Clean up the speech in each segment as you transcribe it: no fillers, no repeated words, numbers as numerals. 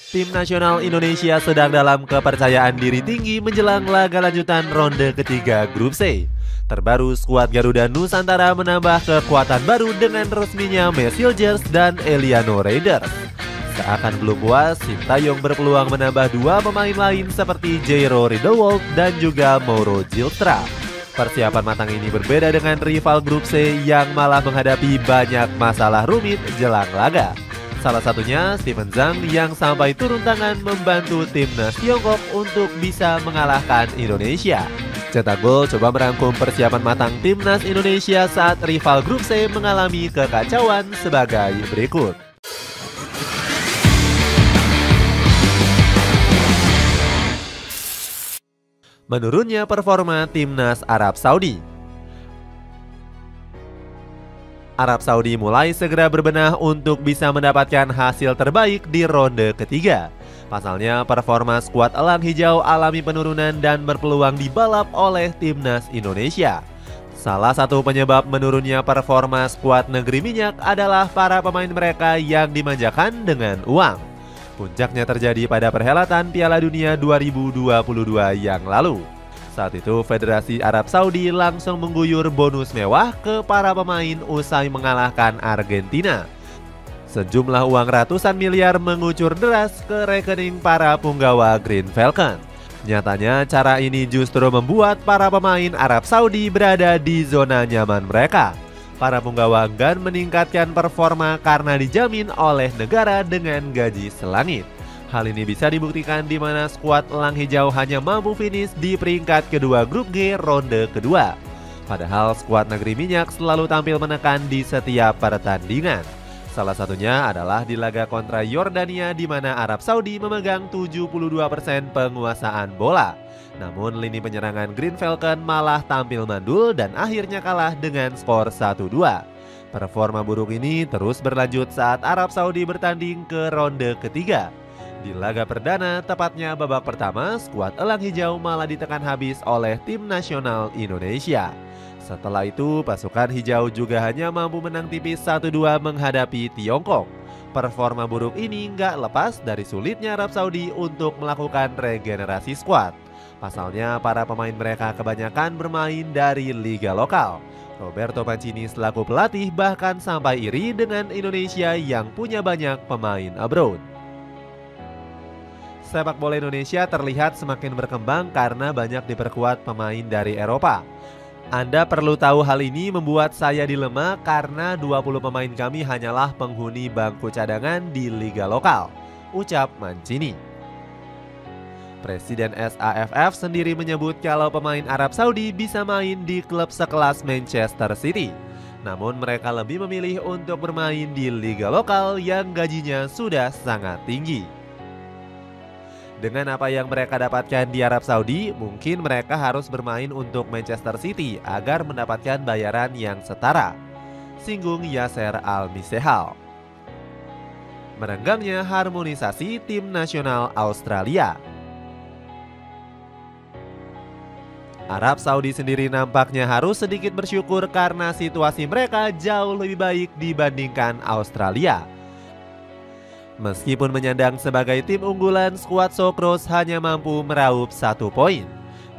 Tim nasional Indonesia sedang dalam kepercayaan diri tinggi menjelang laga lanjutan ronde ketiga Grup C. Terbaru, skuad Garuda Nusantara menambah kekuatan baru dengan resminya Mesiljers dan Eliano Raiders. Seakan belum puas, Sintayong berpeluang menambah dua pemain lain seperti Jairo Riedewald dan juga Mauro Zilstra. Persiapan matang ini berbeda dengan rival Grup C yang malah menghadapi banyak masalah rumit jelang laga. Salah satunya Steven Zhang yang sampai turun tangan membantu timnas Tiongkok untuk bisa mengalahkan Indonesia. Cetak Gol coba merangkum persiapan matang timnas Indonesia saat rival Grup C mengalami kekacauan sebagai berikut. Menurunnya performa timnas Arab Saudi. Arab Saudi mulai segera berbenah untuk bisa mendapatkan hasil terbaik di ronde ketiga. Pasalnya, performa skuad Elang Hijau alami penurunan dan berpeluang dibalap oleh timnas Indonesia. Salah satu penyebab menurunnya performa skuad Negeri Minyak adalah para pemain mereka yang dimanjakan dengan uang. Puncaknya terjadi pada perhelatan Piala Dunia 2022 yang lalu. Saat itu, Federasi Arab Saudi langsung mengguyur bonus mewah ke para pemain usai mengalahkan Argentina. Sejumlah uang ratusan miliar mengucur deras ke rekening para punggawa Green Falcon. Nyatanya, cara ini justru membuat para pemain Arab Saudi berada di zona nyaman mereka. Para punggawa enggan meningkatkan performa karena dijamin oleh negara dengan gaji selangit. Hal ini bisa dibuktikan di mana skuad Elang Hijau hanya mampu finish di peringkat kedua Grup G ronde kedua. Padahal skuad Negeri Minyak selalu tampil menekan di setiap pertandingan. Salah satunya adalah di laga kontra Yordania di mana Arab Saudi memegang 72% penguasaan bola. Namun lini penyerangan Green Falcon malah tampil mandul dan akhirnya kalah dengan skor 1-2. Performa buruk ini terus berlanjut saat Arab Saudi bertanding ke ronde ketiga. Di laga perdana, tepatnya babak pertama, skuad Elang Hijau malah ditekan habis oleh tim nasional Indonesia. Setelah itu, pasukan hijau juga hanya mampu menang tipis 1-2 menghadapi Tiongkok. Performa buruk ini nggak lepas dari sulitnya Arab Saudi untuk melakukan regenerasi skuad. Pasalnya, para pemain mereka kebanyakan bermain dari liga lokal. Roberto Mancini selaku pelatih bahkan sampai iri dengan Indonesia yang punya banyak pemain abroad. Sepak bola Indonesia terlihat semakin berkembang karena banyak diperkuat pemain dari Eropa. Anda perlu tahu hal ini membuat saya dilema karena 20 pemain kami hanyalah penghuni bangku cadangan di liga lokal, ucap Mancini. Presiden SAFF sendiri menyebut kalau pemain Arab Saudi bisa main di klub sekelas Manchester City. Namun mereka lebih memilih untuk bermain di liga lokal yang gajinya sudah sangat tinggi. Dengan apa yang mereka dapatkan di Arab Saudi, mungkin mereka harus bermain untuk Manchester City agar mendapatkan bayaran yang setara, singgung Yasser Al-Misehal. Merenggangnya harmonisasi tim nasional Australia. Arab Saudi sendiri nampaknya harus sedikit bersyukur karena situasi mereka jauh lebih baik dibandingkan Australia. Meskipun menyandang sebagai tim unggulan, skuad Socceroos hanya mampu meraup 1 poin.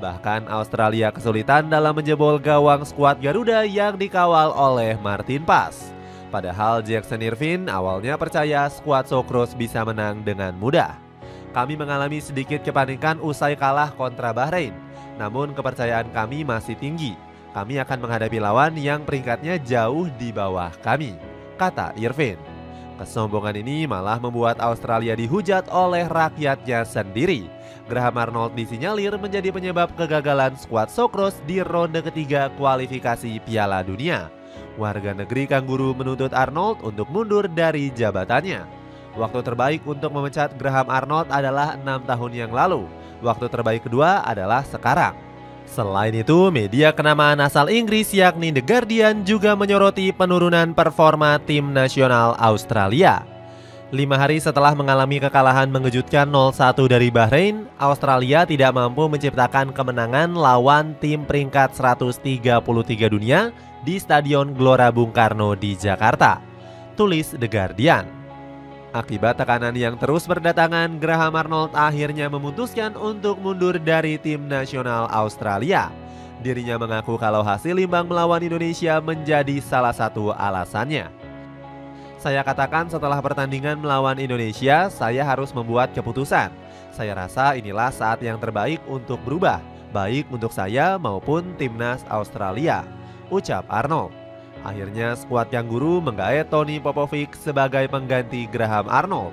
Bahkan Australia kesulitan dalam menjebol gawang skuad Garuda yang dikawal oleh Martin Paes. Padahal Jackson Irvine awalnya percaya skuad Socceroos bisa menang dengan mudah. Kami mengalami sedikit kepanikan usai kalah kontra Bahrain. Namun kepercayaan kami masih tinggi. Kami akan menghadapi lawan yang peringkatnya jauh di bawah kami, kata Irvine. Kesombongan ini malah membuat Australia dihujat oleh rakyatnya sendiri. Graham Arnold disinyalir menjadi penyebab kegagalan skuad Socceroos di ronde ketiga kualifikasi Piala Dunia. Warga negeri Kangguru menuntut Arnold untuk mundur dari jabatannya. Waktu terbaik untuk memecat Graham Arnold adalah 6 tahun yang lalu. Waktu terbaik kedua adalah sekarang. Selain itu, media kenamaan asal Inggris yakni The Guardian juga menyoroti penurunan performa tim nasional Australia. 5 hari setelah mengalami kekalahan mengejutkan 0-1 dari Bahrain, Australia tidak mampu menciptakan kemenangan lawan tim peringkat 133 dunia di Stadion Gelora Bung Karno di Jakarta, tulis The Guardian. Akibat tekanan yang terus berdatangan, Graham Arnold akhirnya memutuskan untuk mundur dari tim nasional Australia. Dirinya mengaku kalau hasil imbang melawan Indonesia menjadi salah satu alasannya. Saya katakan setelah pertandingan melawan Indonesia, saya harus membuat keputusan. Saya rasa inilah saat yang terbaik untuk berubah, baik untuk saya maupun timnas Australia, ucap Arnold. Akhirnya skuad Kangguru menggaet Tony Popovic sebagai pengganti Graham Arnold.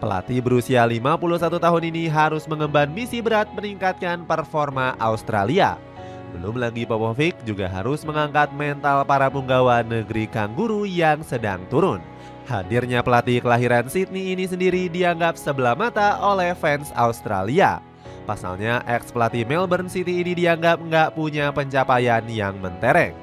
Pelatih berusia 51 tahun ini harus mengemban misi berat meningkatkan performa Australia. Belum lagi Popovic juga harus mengangkat mental para punggawa negeri Kangguru yang sedang turun. Hadirnya pelatih kelahiran Sydney ini sendiri dianggap sebelah mata oleh fans Australia. Pasalnya ex-pelatih Melbourne City ini dianggap nggak punya pencapaian yang mentereng.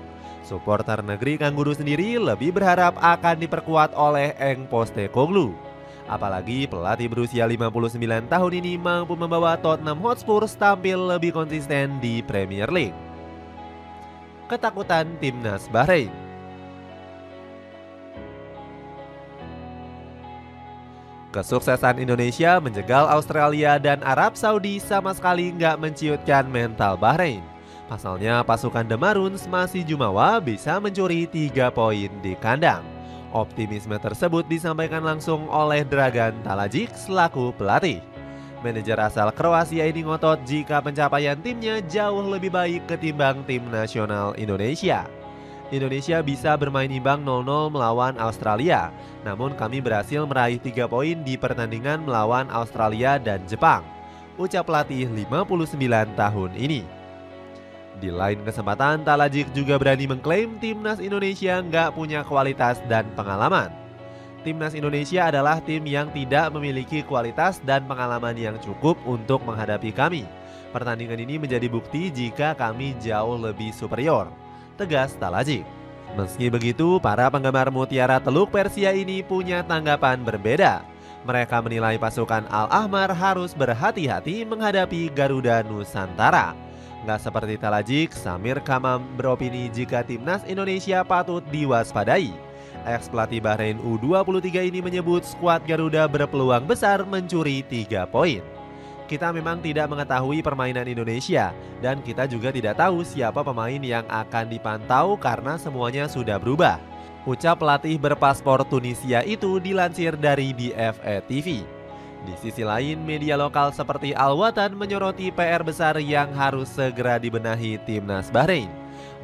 Suporter negeri Kangguru sendiri lebih berharap akan diperkuat oleh Eng Postecoglou. Apalagi pelatih berusia 59 tahun ini mampu membawa Tottenham Hotspur tampil lebih konsisten di Premier League. Ketakutan timnas Bahrain. Kesuksesan Indonesia menjegal Australia dan Arab Saudi sama sekali nggak menciutkan mental Bahrain. Pasalnya pasukan The Maroons masih jumawa bisa mencuri 3 poin di kandang. Optimisme tersebut disampaikan langsung oleh Dragan Talajic selaku pelatih. Manajer asal Kroasia ini ngotot jika pencapaian timnya jauh lebih baik ketimbang tim nasional Indonesia. Indonesia bisa bermain imbang 0-0 melawan Australia, namun kami berhasil meraih 3 poin di pertandingan melawan Australia dan Jepang, ucap pelatih 59 tahun ini. Di lain kesempatan, Talajic juga berani mengklaim timnas Indonesia nggak punya kualitas dan pengalaman. Timnas Indonesia adalah tim yang tidak memiliki kualitas dan pengalaman yang cukup untuk menghadapi kami. Pertandingan ini menjadi bukti jika kami jauh lebih superior, tegas Talajic. Meski begitu, para penggemar Mutiara Teluk Persia ini punya tanggapan berbeda. Mereka menilai pasukan Al-Ahmar harus berhati-hati menghadapi Garuda Nusantara. Nggak seperti Talajic, Samir Kamam beropini jika timnas Indonesia patut diwaspadai. Ex-pelatih Bahrain U23 ini menyebut skuad Garuda berpeluang besar mencuri 3 poin. Kita memang tidak mengetahui permainan Indonesia dan kita juga tidak tahu siapa pemain yang akan dipantau karena semuanya sudah berubah, ucap pelatih berpaspor Tunisia itu dilansir dari BFA TV. Di sisi lain, media lokal seperti Al Watan menyoroti PR besar yang harus segera dibenahi timnas Bahrain.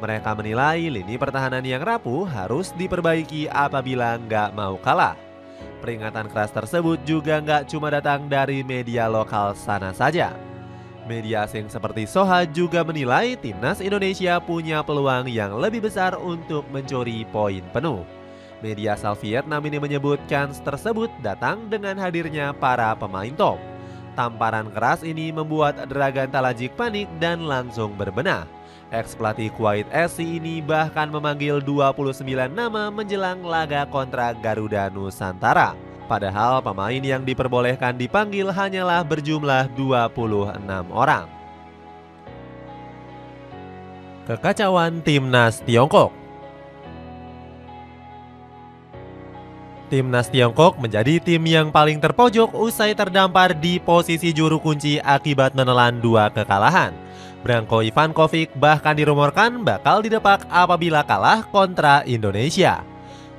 Mereka menilai lini pertahanan yang rapuh harus diperbaiki apabila nggak mau kalah. Peringatan keras tersebut juga nggak cuma datang dari media lokal sana saja. Media asing seperti Soha juga menilai timnas Indonesia punya peluang yang lebih besar untuk mencuri poin penuh. Media asal Vietnam ini menyebut kans tersebut datang dengan hadirnya para pemain top. Tamparan keras ini membuat Dragan Talajic panik dan langsung berbenah. Ex-pelatih Kuwait SC ini bahkan memanggil 29 nama menjelang laga kontra Garuda Nusantara. Padahal pemain yang diperbolehkan dipanggil hanyalah berjumlah 26 orang. Kekacauan timnas Tiongkok. Timnas Tiongkok menjadi tim yang paling terpojok usai terdampar di posisi juru kunci akibat menelan 2 kekalahan. Branko Ivankovic bahkan dirumorkan bakal didepak apabila kalah kontra Indonesia.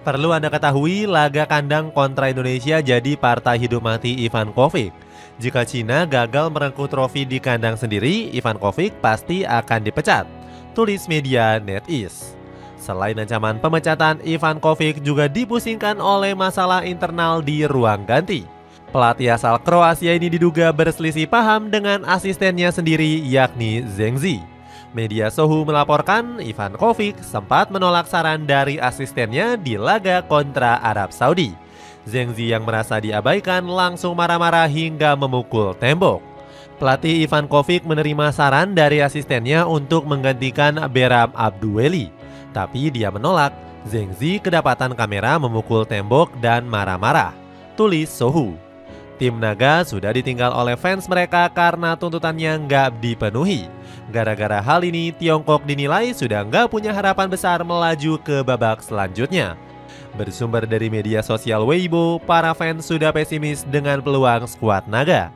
Perlu Anda ketahui, laga kandang kontra Indonesia jadi partai hidup mati Ivankovic. Jika Cina gagal merengkuh trofi di kandang sendiri, Ivankovic pasti akan dipecat, tulis media NetEase. Selain ancaman pemecatan, Ivankovic juga dipusingkan oleh masalah internal di ruang ganti. Pelatih asal Kroasia ini diduga berselisih paham dengan asistennya sendiri yakni Zhengzi. Media Sohu melaporkan Ivankovic sempat menolak saran dari asistennya di laga kontra Arab Saudi. Zhengzi yang merasa diabaikan langsung marah-marah hingga memukul tembok. Pelatih Ivankovic menerima saran dari asistennya untuk menggantikan Beram Abduweli. Tapi dia menolak. Zhengzi kedapatan kamera memukul tembok dan marah-marah, tulis Sohu. Tim naga sudah ditinggal oleh fans mereka karena tuntutannya nggak dipenuhi. Gara-gara hal ini, Tiongkok dinilai sudah nggak punya harapan besar melaju ke babak selanjutnya. Bersumber dari media sosial Weibo, para fans sudah pesimis dengan peluang skuad naga.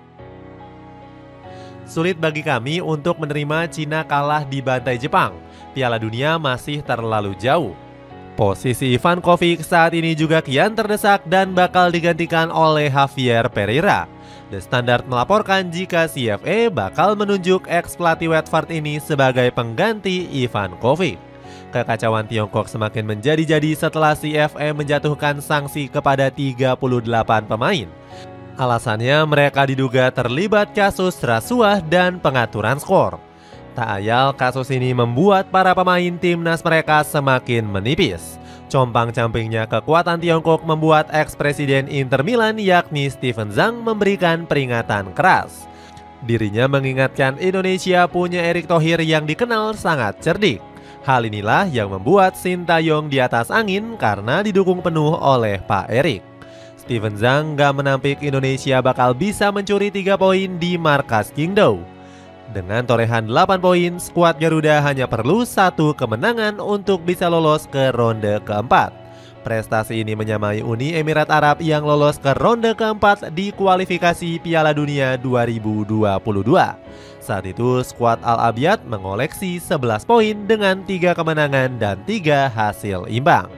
Sulit bagi kami untuk menerima Cina kalah di bantai Jepang. Piala Dunia masih terlalu jauh. Posisi Ivankovic saat ini juga kian terdesak dan bakal digantikan oleh Javier Pereira. The Standard melaporkan jika CFA bakal menunjuk ex-pelatih Watford ini sebagai pengganti Ivankovic. Kekacauan Tiongkok semakin menjadi-jadi setelah CFA menjatuhkan sanksi kepada 38 pemain. Alasannya mereka diduga terlibat kasus rasuah dan pengaturan skor. Tak ayal kasus ini membuat para pemain timnas mereka semakin menipis. Compang-campingnya kekuatan Tiongkok membuat ex-presiden Inter Milan yakni Steven Zhang memberikan peringatan keras. Dirinya mengingatkan Indonesia punya Erick Thohir yang dikenal sangat cerdik. Hal inilah yang membuat Sintayong di atas angin karena didukung penuh oleh Pak Erick. Steven Zhang gak menampik Indonesia bakal bisa mencuri 3 poin di markas Qingdao. Dengan torehan 8 poin, skuad Garuda hanya perlu 1 kemenangan untuk bisa lolos ke ronde keempat. Prestasi ini menyamai Uni Emirat Arab yang lolos ke ronde keempat di kualifikasi Piala Dunia 2022. Saat itu, skuad Al-Abyad mengoleksi 11 poin dengan 3 kemenangan dan 3 hasil imbang.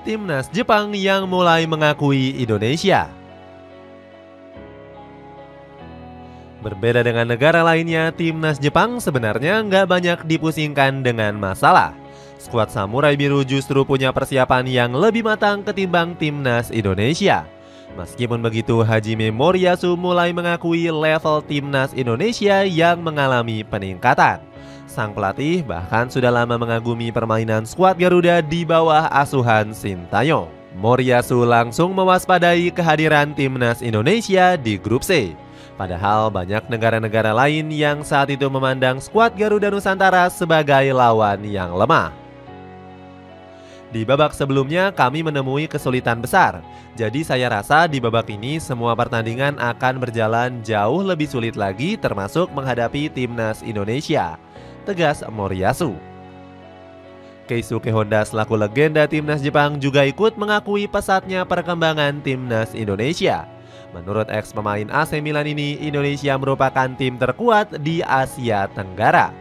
Timnas Jepang yang mulai mengakui Indonesia. Berbeda dengan negara lainnya, timnas Jepang sebenarnya nggak banyak dipusingkan dengan masalah. Skuad Samurai Biru justru punya persiapan yang lebih matang ketimbang timnas Indonesia. Meskipun begitu, Hajime Moriyasu mulai mengakui level timnas Indonesia yang mengalami peningkatan. Sang pelatih bahkan sudah lama mengagumi permainan skuad Garuda di bawah asuhan Sintayong. Moriyasu langsung mewaspadai kehadiran timnas Indonesia di grup C. Padahal banyak negara-negara lain yang saat itu memandang skuad Garuda Nusantara sebagai lawan yang lemah. Di babak sebelumnya kami menemui kesulitan besar. Jadi saya rasa di babak ini semua pertandingan akan berjalan jauh lebih sulit lagi termasuk menghadapi timnas Indonesia, tegas Moriyasu. Keisuke Honda selaku legenda timnas Jepang juga ikut mengakui pesatnya perkembangan timnas Indonesia. Menurut ex pemain AC Milan ini, Indonesia merupakan tim terkuat di Asia Tenggara.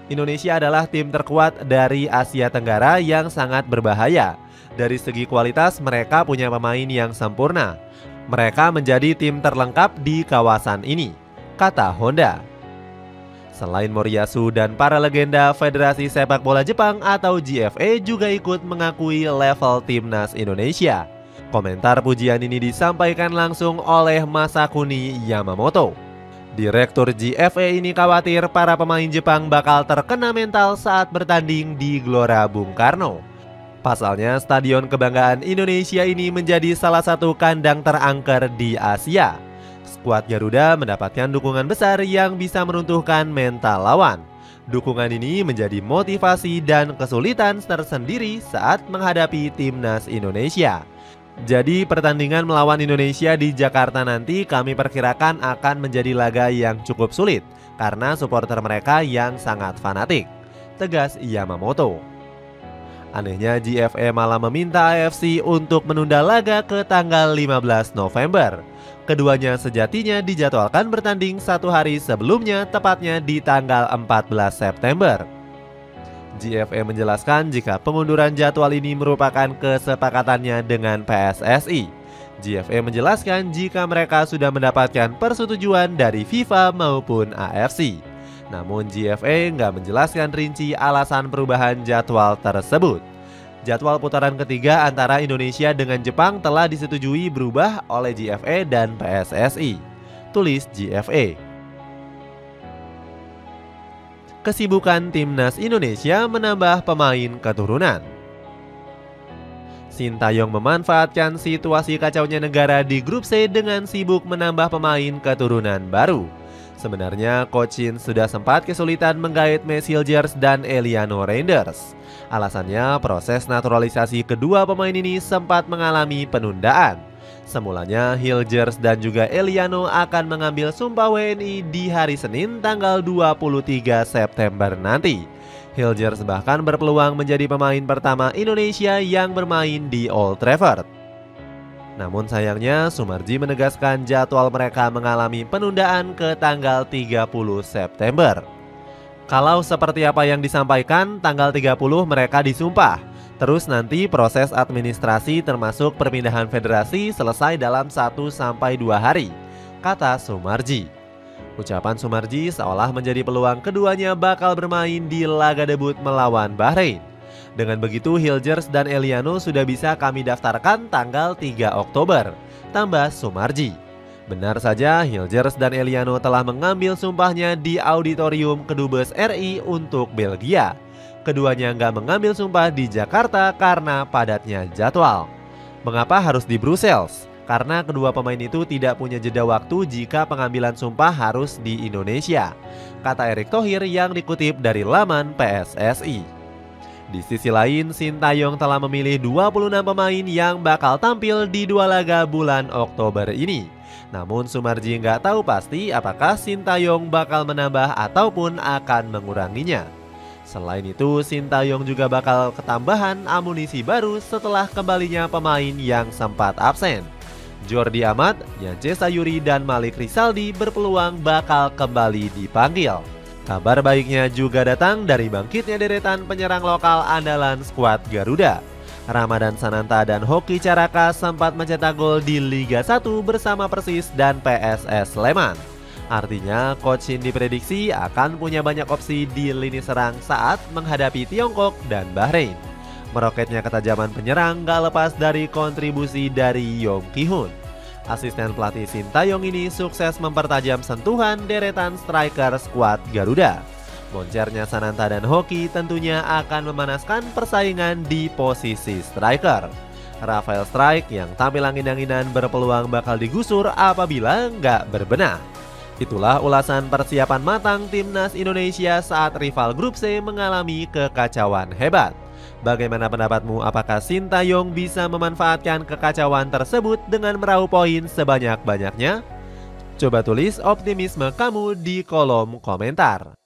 Indonesia adalah tim terkuat dari Asia Tenggara yang sangat berbahaya. Dari segi kualitas mereka punya pemain yang sempurna. Mereka menjadi tim terlengkap di kawasan ini, kata Honda. Selain Moriyasu dan para legenda, Federasi Sepak Bola Jepang atau JFA juga ikut mengakui level timnas Indonesia. Komentar pujian ini disampaikan langsung oleh Masakuni Yamamoto. Direktur JFA ini khawatir para pemain Jepang bakal terkena mental saat bertanding di Gelora Bung Karno. Pasalnya, Stadion Kebanggaan Indonesia ini menjadi salah satu kandang terangker di Asia. Skuad Garuda mendapatkan dukungan besar yang bisa meruntuhkan mental lawan. Dukungan ini menjadi motivasi dan kesulitan tersendiri saat menghadapi timnas Indonesia. Jadi pertandingan melawan Indonesia di Jakarta nanti kami perkirakan akan menjadi laga yang cukup sulit karena supporter mereka yang sangat fanatik, tegas Yamamoto. Anehnya JFA malah meminta AFC untuk menunda laga ke tanggal 15 November. Keduanya sejatinya dijadwalkan bertanding 1 hari sebelumnya, tepatnya di tanggal 14 September. JFA menjelaskan jika pengunduran jadwal ini merupakan kesepakatannya dengan PSSI. JFA menjelaskan jika mereka sudah mendapatkan persetujuan dari FIFA maupun AFC. Namun JFA nggak menjelaskan rinci alasan perubahan jadwal tersebut. Jadwal putaran ketiga antara Indonesia dengan Jepang telah disetujui berubah oleh JFA dan PSSI, tulis JFA. Kesibukan timnas Indonesia menambah pemain keturunan. Sintayong memanfaatkan situasi kacaunya negara di grup C dengan sibuk menambah pemain keturunan baru. Sebenarnya Coach Shin sudah sempat kesulitan menggait Messi Hilgers dan Eliano Reinders. Alasannya proses naturalisasi kedua pemain ini sempat mengalami penundaan. Semulanya Hilgers dan juga Eliano akan mengambil sumpah WNI di hari Senin tanggal 23 September nanti. Hilgers bahkan berpeluang menjadi pemain pertama Indonesia yang bermain di Old Trafford. Namun sayangnya Soemarji menegaskan jadwal mereka mengalami penundaan ke tanggal 30 September. Kalau seperti apa yang disampaikan, tanggal 30 mereka disumpah. Terus nanti proses administrasi termasuk perpindahan federasi selesai dalam 1-2 hari, kata Soemarji. Ucapan Soemarji seolah menjadi peluang keduanya bakal bermain di laga debut melawan Bahrain. Dengan begitu Hilgers dan Eliano sudah bisa kami daftarkan tanggal 3 Oktober, tambah Soemarji. Benar saja Hilgers dan Eliano telah mengambil sumpahnya di Auditorium Kedubes RI untuk Belgia. Keduanya nggak mengambil sumpah di Jakarta karena padatnya jadwal. Mengapa harus di Brussels? Karena kedua pemain itu tidak punya jeda waktu jika pengambilan sumpah harus di Indonesia, kata Erick Thohir yang dikutip dari laman PSSI. Di sisi lain, Sintayong telah memilih 26 pemain yang bakal tampil di 2 laga bulan Oktober ini. Namun Soemarji nggak tahu pasti apakah Sintayong bakal menambah ataupun akan menguranginya. Selain itu, Sintayong juga bakal ketambahan amunisi baru setelah kembalinya pemain yang sempat absen. Jordi Amat, Yance Sayuri, dan Malik Rizaldi berpeluang bakal kembali dipanggil. Kabar baiknya juga datang dari bangkitnya deretan penyerang lokal andalan skuad Garuda. Ramadan Sananta dan Hoki Caraka sempat mencetak gol di Liga 1 bersama Persis dan PSS Sleman. Artinya, Coach Shin diprediksi akan punya banyak opsi di lini serang saat menghadapi Tiongkok dan Bahrain. Meroketnya ketajaman penyerang gak lepas dari kontribusi dari Yong Ki-hun. Asisten pelatih Sintayong ini sukses mempertajam sentuhan deretan striker skuad Garuda. Moncernya Sananta dan Hoki tentunya akan memanaskan persaingan di posisi striker. Rafael Strike yang tampil angin-anginan berpeluang bakal digusur apabila nggak berbenah. Itulah ulasan persiapan matang timnas Indonesia saat rival grup C mengalami kekacauan hebat. Bagaimana pendapatmu? Apakah Sintayong bisa memanfaatkan kekacauan tersebut dengan meraup poin sebanyak-banyaknya? Coba tulis optimisme kamu di kolom komentar.